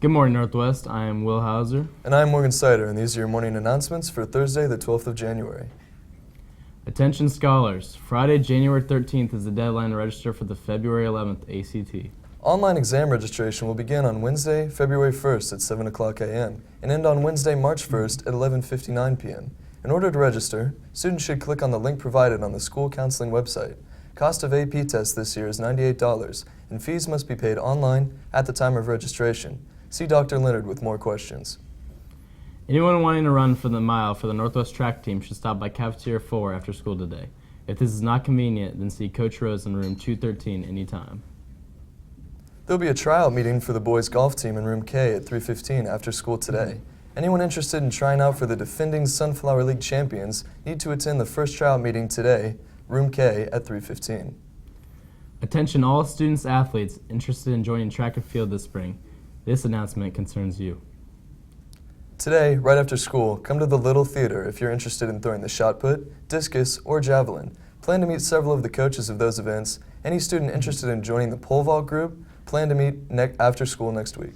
Good morning, Northwest. I am Will Hauser. And I'm Morgan Sider, and these are your morning announcements for Thursday, the 12th of January. Attention scholars. Friday, January 13th is the deadline to register for the February 11th ACT. Online exam registration will begin on Wednesday, February 1st at 7 o'clock a.m. and end on Wednesday, March 1st at 11:59 p.m. In order to register, students should click on the link provided on the school counseling website. Cost of AP test this year is $98, and fees must be paid online at the time of registration. See Dr. Leonard with more questions. Anyone wanting to run for the mile for the Northwest track team should stop by Cafeteria 4 after school today. If this is not convenient, then see Coach Rose in room 213 anytime. There'll be a tryout meeting for the boys golf team in room K at 3:15 after school today. Anyone interested in trying out for the defending Sunflower League champions need to attend the first tryout meeting today, room K at 3:15. Attention all students athletes interested in joining track and field this spring. This announcement concerns you. Today, right after school, come to the Little Theater if you're interested in throwing the shot put, discus, or javelin. Plan to meet several of the coaches of those events. Any student interested in joining the pole vault group, plan to meet after school next week.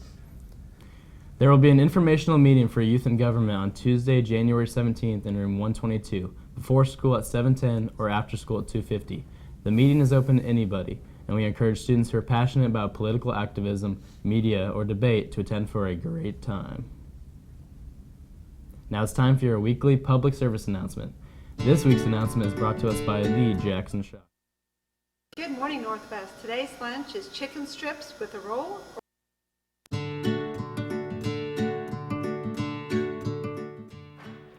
There will be an informational meeting for youth and government on Tuesday, January 17th in room 122, before school at 7:10 or after school at 2:50. The meeting is open to anybody, and we encourage students who are passionate about political activism, media, or debate to attend for a great time. Now it's time for your weekly public service announcement. This week's announcement is brought to us by the Jackson Shop. Good morning, Northwest. Today's lunch is chicken strips with a roll.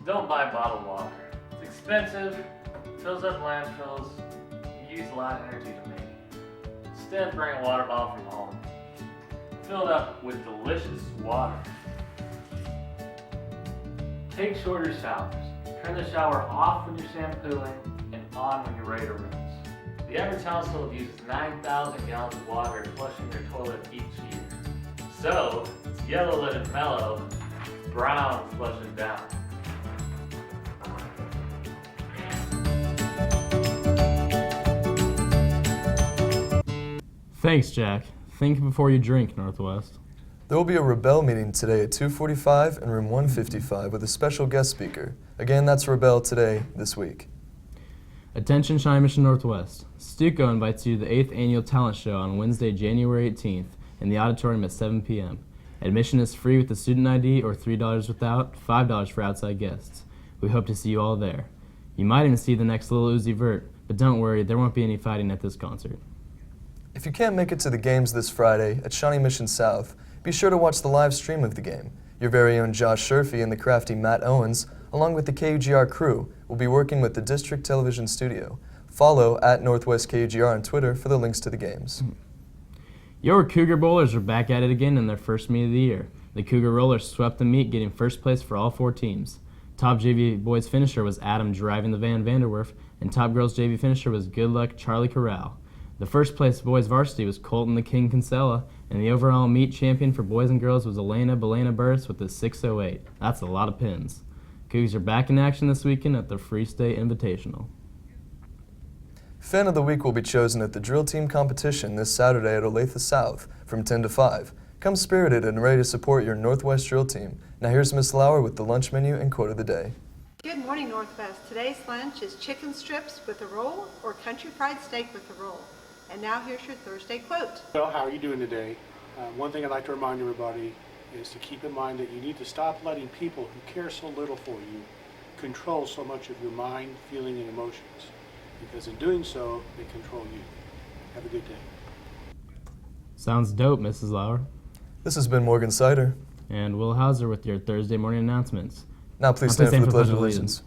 Don't buy bottled water. It's expensive, fills up landfills, and use a lot of energy to make it. Instead, bring a water bottle from home. Fill it up with delicious water. Take shorter showers. Turn the shower off when you're shampooing and on when you're ready to rinse. The average household uses 9,000 gallons of water flushing their toilet each year. So, it's yellow let it mellow, brown flush it down. Thanks, Jack. Think before you drink, Northwest. There will be a Rebel meeting today at 2:45 in room 155 with a special guest speaker. Again, that's Rebel today, this week. Attention Shawnee Mission Northwest. Stuco invites you to the 8th Annual Talent Show on Wednesday, January 18th in the auditorium at 7 p.m. Admission is free with a student ID or $3 without, $5 for outside guests. We hope to see you all there. You might even see the next Lil Uzi Vert, but don't worry, there won't be any fighting at this concert. If you can't make it to the games this Friday at Shawnee Mission South, be sure to watch the live stream of the game. Your very own Josh Sherfy and the crafty Matt Owens, along with the KUGR crew, will be working with the District Television Studio. Follow at Northwest KUGR on Twitter for the links to the games. Your KUGR Bowlers are back at it again in their first meet of the year. The KUGR Rollers swept the meet, getting first place for all 4 teams. Top JV boys finisher was Adam driving the Van Vanderwerf, and top girls JV finisher was Good Luck Charlie Corral. The first place boys varsity was Colton the King Kinsella, and the overall meet champion for boys and girls was Elena Belena Burris with the 608. That's a lot of pins. Cougs are back in action this weekend at the Free State Invitational. Fan of the Week will be chosen at the drill team competition this Saturday at Olathe South from 10 to 5. Come spirited and ready to support your Northwest drill team. Now here's Miss Lauer with the lunch menu and quote of the day. Good morning, Northwest. Today's lunch is chicken strips with a roll or country fried steak with a roll. And now here's your Thursday quote. Well, how are you doing today? One thing I'd like to remind everybody is to keep in mind that you need to stop letting people who care so little for you control so much of your mind, feeling, and emotions. Because in doing so, they control you. Have a good day. Sounds dope, Mrs. Lauer. This has been Morgan Sider. And Will Hauser with your Thursday morning announcements. Now please stand for the Pledge of Allegiance.